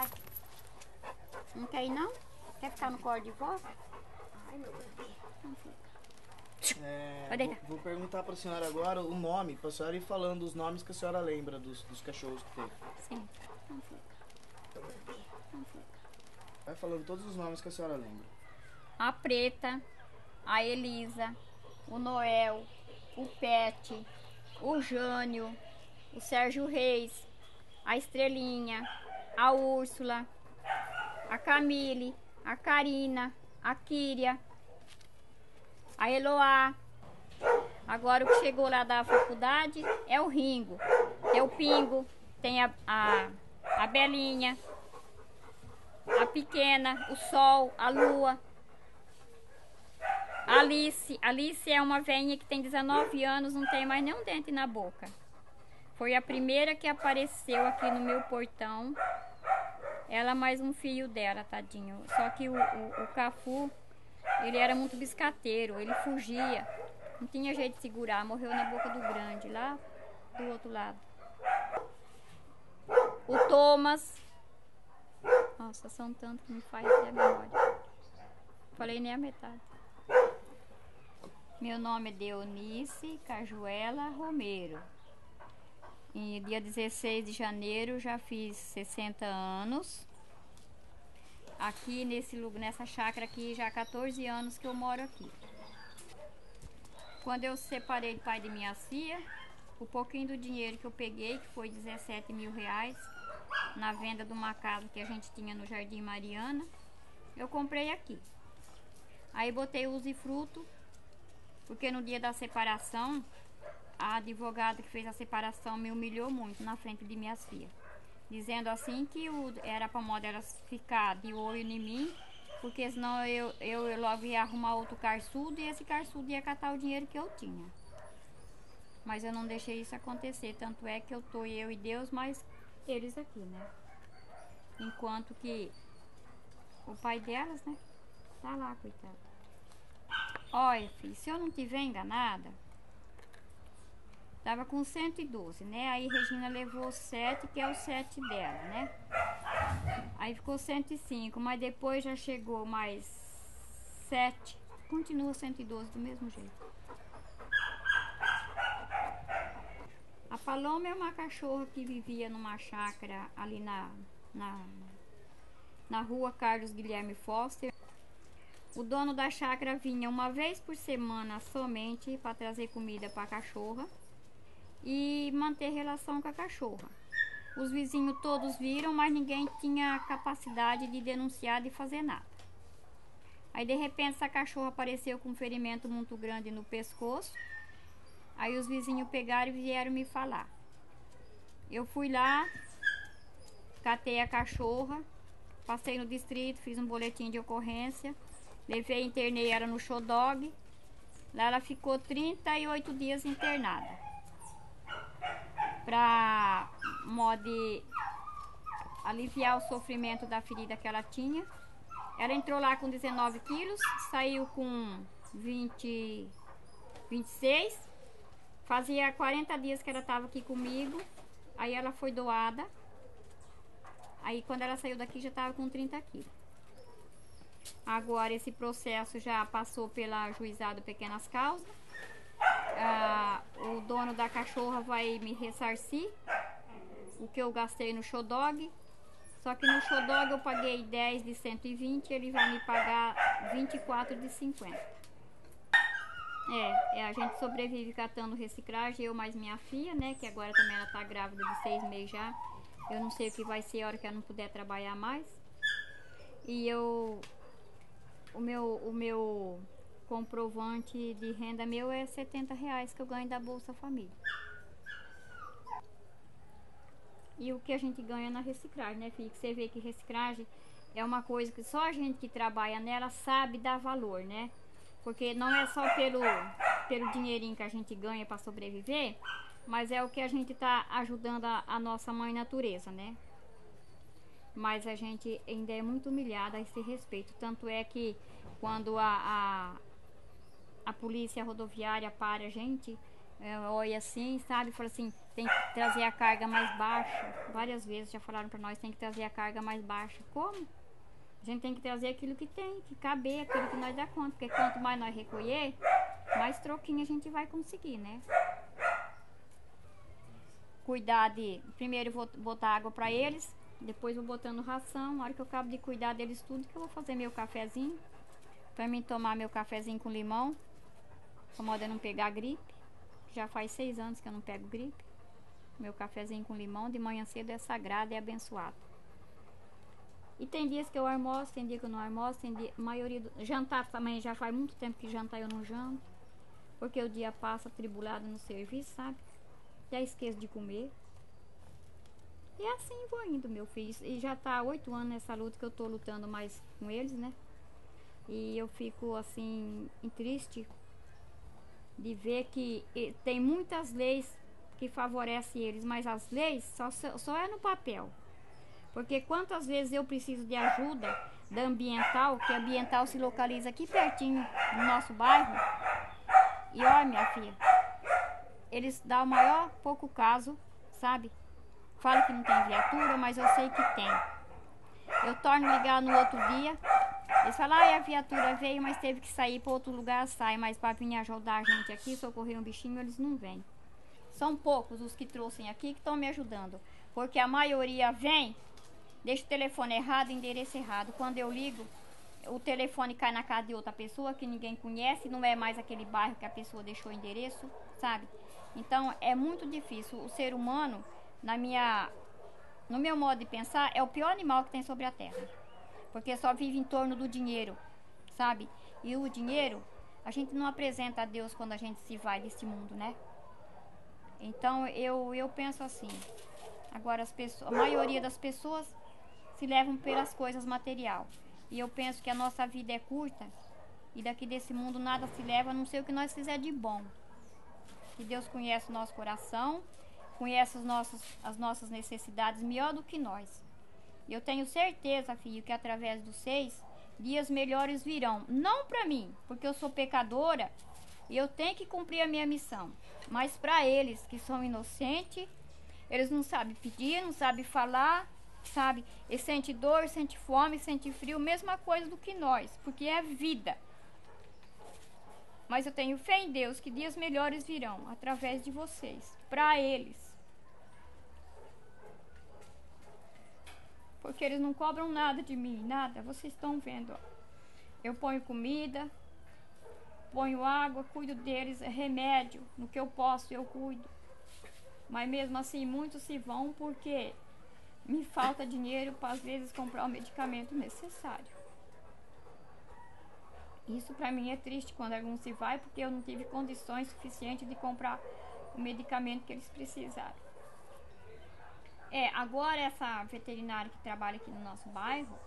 vai. Não quer ir, não? Quer ficar no colo de vó? Ai, meu bebê. Não fica. Vou perguntar pra senhora agora o nome, pra senhora ir falando os nomes que a senhora lembra dos cachorros que teve. Sim. Não fica. Meu bebê. Não fica. Vai falando todos os nomes que a senhora lembra. A Preta, a Elisa, o Noel, o Pet, o Jânio, o Sérgio Reis, a Estrelinha, a Úrsula, a Camille, a Karina, a Kíria, a Eloá. Agora o que chegou lá da faculdade é o Ringo, tem o Pingo, tem a Belinha, a Pequena, o Sol, a Lua. A Alice é uma velhinha que tem 19 anos, não tem mais nenhum dente na boca. Foi a primeira que apareceu aqui no meu portão. Ela mais um filho dela, tadinho. Só que o Cafu, ele era muito biscateiro, ele fugia. Não tinha jeito de segurar, morreu na boca do grande, lá do outro lado. O Thomas. Nossa, são tantos que me faz até a memória. Falei nem a metade. Meu nome é Deonice Cajuela Romero. E dia 16 de janeiro já fiz 60 anos. Aqui nessa chácara aqui já há 14 anos que eu moro aqui. Quando eu separei do pai de minha filha, o pouquinho do dinheiro que eu peguei, que foi 17 mil reais, na venda de uma casa que a gente tinha no Jardim Mariana, eu comprei aqui. Aí botei usufruto, porque no dia da separação, a advogada que fez a separação me humilhou muito na frente de minhas filhas. Dizendo assim que era para modo elas ficar de olho em mim, porque senão eu logo ia arrumar outro carçudo e esse carçudo ia catar o dinheiro que eu tinha. Mas eu não deixei isso acontecer, tanto é que eu tô eu e Deus, mas eles aqui, né? Enquanto que o pai delas, né, tá lá, coitado. Olha, filho, se eu não tiver enganada, tava com 112, né? Aí Regina levou 7, que é o 7 dela, né? Aí ficou 105, mas depois já chegou mais 7. Continua 112 do mesmo jeito. A Paloma é uma cachorra que vivia numa chácara ali na rua Carlos Guilherme Foster. O dono da chácara vinha uma vez por semana somente para trazer comida para a cachorra e manter relação com a cachorra. Os vizinhos todos viram, mas ninguém tinha capacidade de denunciar, de fazer nada. Aí de repente essa cachorra apareceu com um ferimento muito grande no pescoço. Aí os vizinhos pegaram e vieram me falar. Eu fui lá, catei a cachorra, passei no distrito, fiz um boletim de ocorrência, levei, internei ela no show dog. Lá ela ficou 38 dias internada. Para modo aliviar o sofrimento da ferida que ela tinha. Ela entrou lá com 19 quilos, saiu com 26. Fazia 40 dias que ela estava aqui comigo. Aí ela foi doada. Aí quando ela saiu daqui já estava com 30 quilos. Agora esse processo já passou pela juizado Pequenas Causas. O dono da cachorra vai me ressarcir o que eu gastei no show dog. Só que no show dog eu paguei 10 de 120, ele vai me pagar 24 de 50. A gente sobrevive catando reciclagem, eu mais minha filha, né? Que agora também ela tá grávida de 6 meses já. Eu não sei o que vai ser a hora que ela não puder trabalhar mais. E o meu comprovante de renda meu é 70 reais que eu ganho da Bolsa Família. E o que a gente ganha na reciclagem, né, filho? Que você vê que reciclagem é uma coisa que só a gente que trabalha nela sabe dar valor, né? Porque não é só pelo dinheirinho que a gente ganha para sobreviver, mas é o que a gente tá ajudando a nossa mãe natureza, né? Mas a gente ainda é muito humilhada a esse respeito. Tanto é que quando a polícia rodoviária para a gente, olha assim, sabe? Fala assim, tem que trazer a carga mais baixa. Várias vezes já falaram para nós, tem que trazer a carga mais baixa. Como? A gente tem que trazer aquilo que tem, que caber, aquilo que nós dá conta. Porque quanto mais nós recolher, mais troquinho a gente vai conseguir, né? Cuidar de... Primeiro eu vou botar água para eles, depois vou botando ração. Na hora que eu acabo de cuidar deles tudo, que eu vou fazer meu cafezinho. Para mim tomar meu cafezinho com limão. Pra moda não pegar gripe. Já faz 6 anos que eu não pego gripe. Meu cafezinho com limão de manhã cedo é sagrado e abençoado. E tem dias que eu almoço, tem dia que eu não almoço, tem dia... maioria do... Jantar também já faz muito tempo que jantar eu não janto. Porque o dia passa atribulado no serviço, sabe? Já esqueço de comer. E assim vou indo, meu filho. E já tá há 8 anos nessa luta que eu tô lutando mais com eles, né? E eu fico assim, triste de ver que tem muitas leis que favorecem eles, mas as leis só é no papel. Porque quantas vezes eu preciso de ajuda da ambiental, que a ambiental se localiza aqui pertinho do nosso bairro. E olha, minha filha, eles dão o maior pouco caso, sabe? Fala que não tem viatura, mas eu sei que tem. Eu torno ligar no outro dia. Eles falam, a viatura veio, mas teve que sair para outro lugar, sai. Mas para vir ajudar a gente aqui, socorrer um bichinho, eles não vêm. São poucos os que trouxem aqui que estão me ajudando. Porque a maioria vem, deixa o telefone errado, endereço errado. Quando eu ligo, o telefone cai na casa de outra pessoa que ninguém conhece. Não é mais aquele bairro que a pessoa deixou o endereço, sabe? Então é muito difícil. O ser humano, no meu modo de pensar, é o pior animal que tem sobre a terra. Porque só vive em torno do dinheiro, sabe? E o dinheiro, a gente não apresenta a Deus quando a gente se vai desse mundo, né? Então eu penso assim. Agora a maioria das pessoas se levam pelas coisas material. E eu penso que a nossa vida é curta. E daqui desse mundo nada se leva, a não ser o que nós fizer de bom. Que Deus conhece o nosso coração, conhece as nossas necessidades melhor do que nós. Eu tenho certeza, filho, que através dos 6 dias melhores virão. Não para mim, porque eu sou pecadora e eu tenho que cumprir a minha missão. Mas para eles que são inocentes, eles não sabem pedir, não sabem falar, sabe? Eles sentem dor, sentem fome, sentem frio, mesma coisa do que nós, porque é vida. Mas eu tenho fé em Deus que dias melhores virão através de vocês, para eles. Porque eles não cobram nada de mim, nada. Vocês estão vendo, ó. Eu ponho comida, ponho água, cuido deles, remédio. No que eu posso, eu cuido. Mas mesmo assim, muitos se vão porque me falta dinheiro para, às vezes, comprar o medicamento necessário. Isso para mim é triste quando algum se vai, porque eu não tive condições suficientes de comprar o medicamento que eles precisaram. Agora essa veterinária que trabalha aqui no nosso bairro,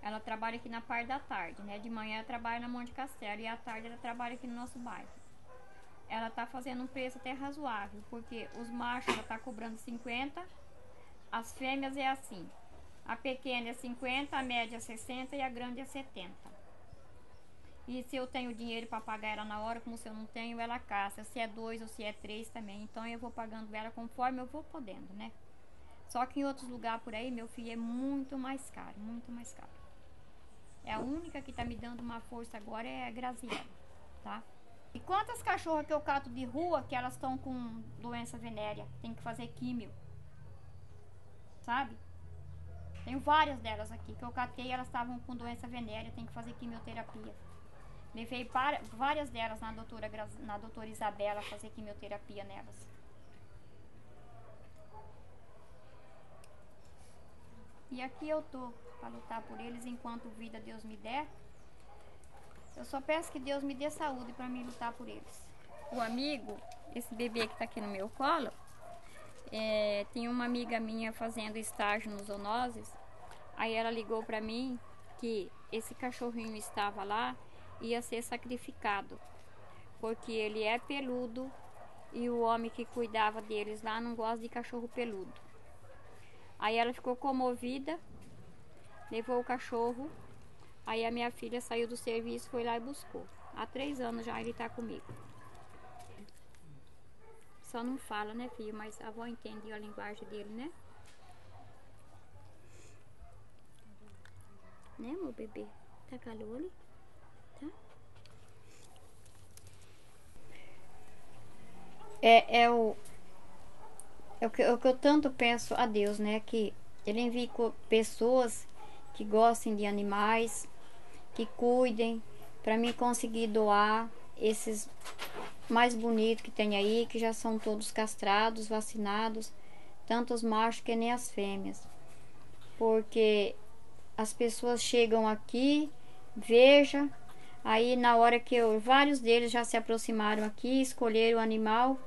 ela trabalha aqui na parte da tarde, né? De manhã ela trabalha na Monte Castelo e à tarde ela trabalha aqui no nosso bairro. Ela tá fazendo um preço até razoável, porque os machos ela tá cobrando 50, as fêmeas é assim. A pequena é 50, a média é 60 e a grande é 70. E se eu tenho dinheiro para pagar ela na hora, como se eu não tenho, ela caça. Se é 2 ou se é 3 também. Então eu vou pagando ela conforme eu vou podendo, né? Só que em outros lugares por aí, meu filho, é muito mais caro, muito mais caro. É a única que tá me dando uma força agora é a Graziella, tá? E quantas cachorras que eu cato de rua que elas estão com doença venérea, tem que fazer químio, sabe? Tenho várias delas aqui que eu catei, elas estavam com doença venérea, tem que fazer quimioterapia. Levei várias delas na doutora Isabela fazer quimioterapia nelas. E aqui eu tô para lutar por eles enquanto vida Deus me der. Eu só peço que Deus me dê saúde para mim lutar por eles. O amigo, esse bebê que tá aqui no meu colo, tinha uma amiga minha fazendo estágio no Zoonoses. Aí ela ligou para mim que esse cachorrinho estava lá, ia ser sacrificado, porque ele é peludo e o homem que cuidava deles lá não gosta de cachorro peludo. Aí ela ficou comovida, levou o cachorro. Aí a minha filha saiu do serviço, foi lá e buscou. Há 3 anos já ele tá comigo. só não fala, né, filho? Mas a avó entende a linguagem dele, né? Né, meu bebê? Tá calor ali? Tá? É o que eu tanto peço a Deus, né? Que Ele envie pessoas que gostem de animais, que cuidem, para mim conseguir doar esses mais bonitos que tem aí, que já são todos castrados, vacinados, tanto os machos que nem as fêmeas. Porque as pessoas chegam aqui, veja, aí na hora que vários deles já se aproximaram aqui, escolheram o animal,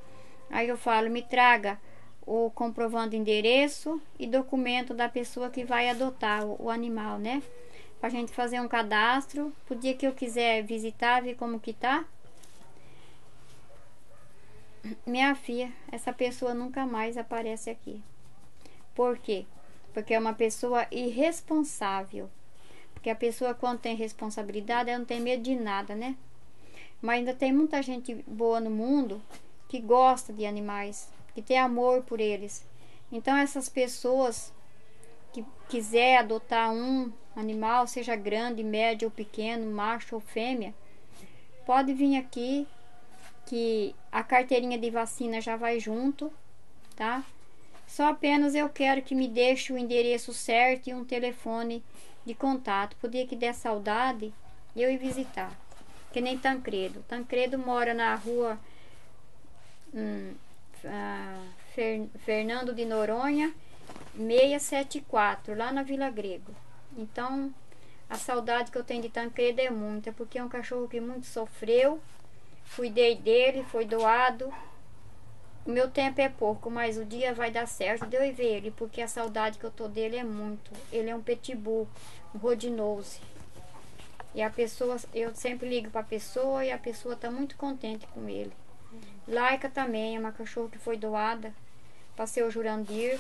aí eu falo, me traga o comprovando endereço e documento da pessoa que vai adotar o animal, né? Pra gente fazer um cadastro, pro dia que eu quiser visitar, ver como que tá. Minha filha, essa pessoa nunca mais aparece aqui. Por quê? Porque é uma pessoa irresponsável. Porque a pessoa, quando tem responsabilidade, ela não tem medo de nada, né? Mas ainda tem muita gente boa no mundo que gosta de animais, que tem amor por eles. Então essas pessoas que quiser adotar um animal, seja grande, médio ou pequeno, macho ou fêmea, pode vir aqui, que a carteirinha de vacina já vai junto, tá? Só apenas eu quero que me deixe o endereço certo e um telefone de contato. Pro dia que der saudade, eu ir visitar. Que nem Tancredo. Tancredo mora na rua Fernando de Noronha, 674, lá na Vila Grego. Então, a saudade que eu tenho de Tancredo é muita, porque é um cachorro que muito sofreu. Cuidei dele, foi doado. O meu tempo é pouco, mas o dia vai dar certo de eu ir ver ele, porque a saudade que eu tô dele é muito. Ele é um pitbull, um rodinose. E a pessoa, eu sempre ligo para a pessoa e a pessoa tá muito contente com ele. Laika também é uma cachorra que foi doada para seu Jurandir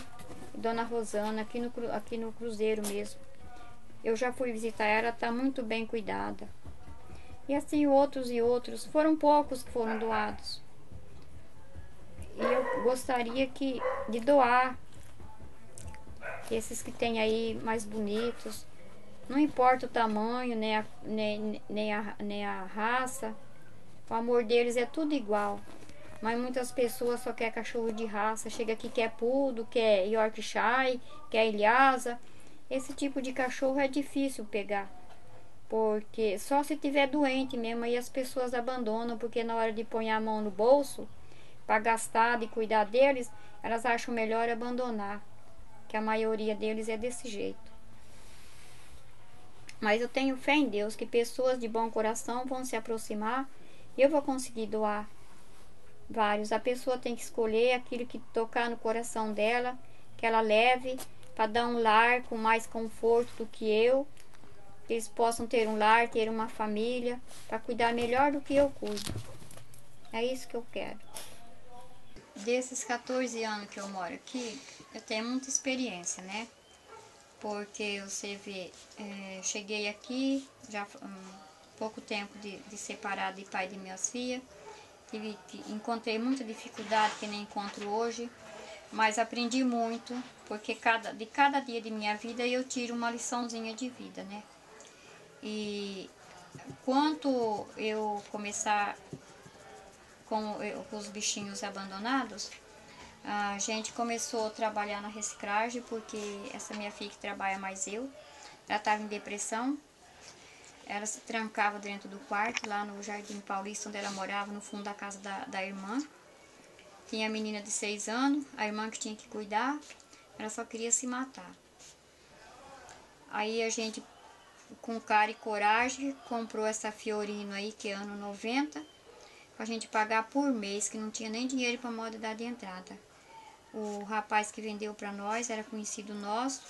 e Dona Rosana, aqui no Cruzeiro mesmo. Eu já fui visitar ela, tá muito bem cuidada. E assim outros e outros, foram poucos que foram doados. E eu gostaria de doar esses que tem aí mais bonitos. Não importa o tamanho, nem a raça. O amor deles é tudo igual. Mas muitas pessoas só querem cachorro de raça. Chega aqui quer Poodle, quer Yorkshire, quer Lhasa. Esse tipo de cachorro é difícil pegar. Porque só se tiver doente mesmo, aí as pessoas abandonam. Porque na hora de pôr a mão no bolso, para gastar, de cuidar deles, elas acham melhor abandonar. Que a maioria deles é desse jeito. Mas eu tenho fé em Deus que pessoas de bom coração vão se aproximar e eu vou conseguir doar vários. A pessoa tem que escolher aquilo que tocar no coração dela, que ela leve para dar um lar com mais conforto do que eu. Que eles possam ter um lar, ter uma família, para cuidar melhor do que eu cuido. É isso que eu quero. Desses 14 anos que eu moro aqui, eu tenho muita experiência, né? Porque você vê, cheguei aqui já pouco tempo de separado de pai de minhas filhas. Encontrei muita dificuldade que nem encontro hoje, mas aprendi muito, porque de cada dia de minha vida eu tiro uma liçãozinha de vida, né? E quanto eu começar com os bichinhos abandonados, a gente começou a trabalhar na reciclagem, porque essa minha filha que trabalha mais ela estava em depressão. Ela se trancava dentro do quarto, lá no Jardim Paulista, onde ela morava, no fundo da casa da irmã. Tinha a menina de 6 anos, a irmã que tinha que cuidar, ela só queria se matar. Aí a gente, com cara e coragem, comprou essa Fiorino aí, que é ano 90, pra gente pagar por mês, que não tinha nem dinheiro para modalidade de entrada. O rapaz que vendeu para nós era conhecido nosso,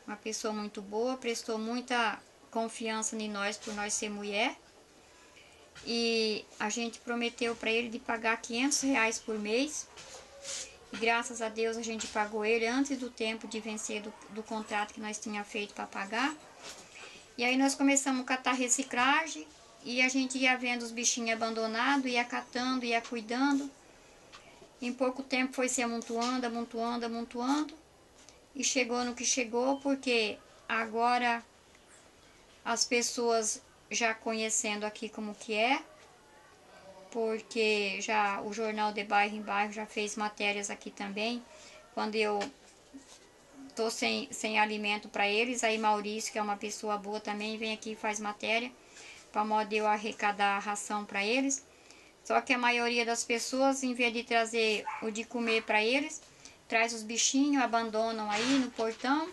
uma pessoa muito boa, prestou muita confiança em nós por nós ser mulher. E a gente prometeu para ele de pagar R$500 por mês. E graças a Deus a gente pagou ele antes do tempo de vencer do contrato que nós tínhamos feito para pagar. E aí nós começamos a catar reciclagem e a gente ia vendo os bichinhos abandonados, ia catando, ia cuidando. Em pouco tempo foi se amontoando, amontoando, amontoando. E chegou no que chegou, porque agora as pessoas já conhecendo aqui como que é, porque já o jornal de bairro em bairro já fez matérias aqui também. Quando eu tô sem alimento para eles, aí Maurício, que é uma pessoa boa também, vem aqui e faz matéria para modo de eu arrecadar a ração para eles. Só que a maioria das pessoas, em vez de trazer o de comer para eles, traz os bichinhos, abandonam aí no portão,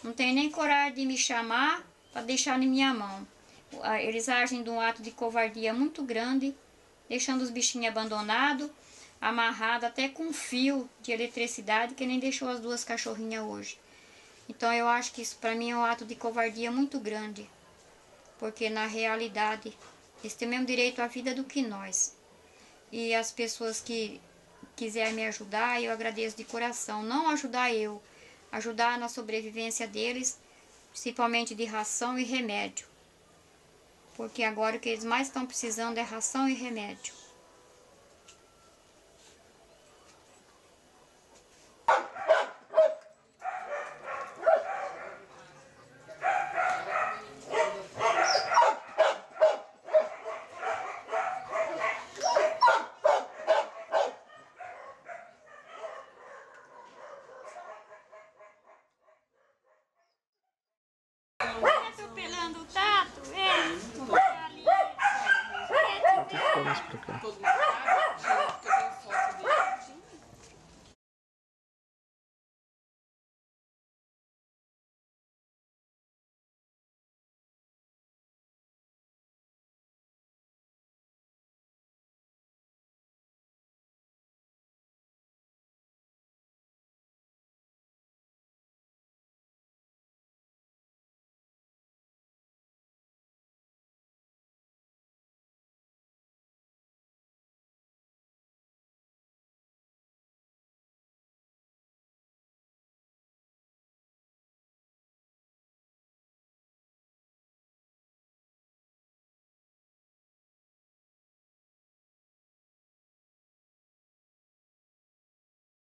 não tem nem coragem de me chamar para deixar em minha mão. Eles agem de um ato de covardia muito grande, deixando os bichinhos abandonados, amarrados até com fio de eletricidade, que nem deixou as duas cachorrinhas hoje. Então eu acho que isso para mim é um ato de covardia muito grande, porque na realidade eles têm o mesmo direito à vida do que nós. E as pessoas que quiserem me ajudar, eu agradeço de coração. Não ajudar eu, ajudar na sobrevivência deles, principalmente de ração e remédio. Porque agora o que eles mais estão precisando é ração e remédio. Atropelando o tato, Vou ter que ficar mais pra cá.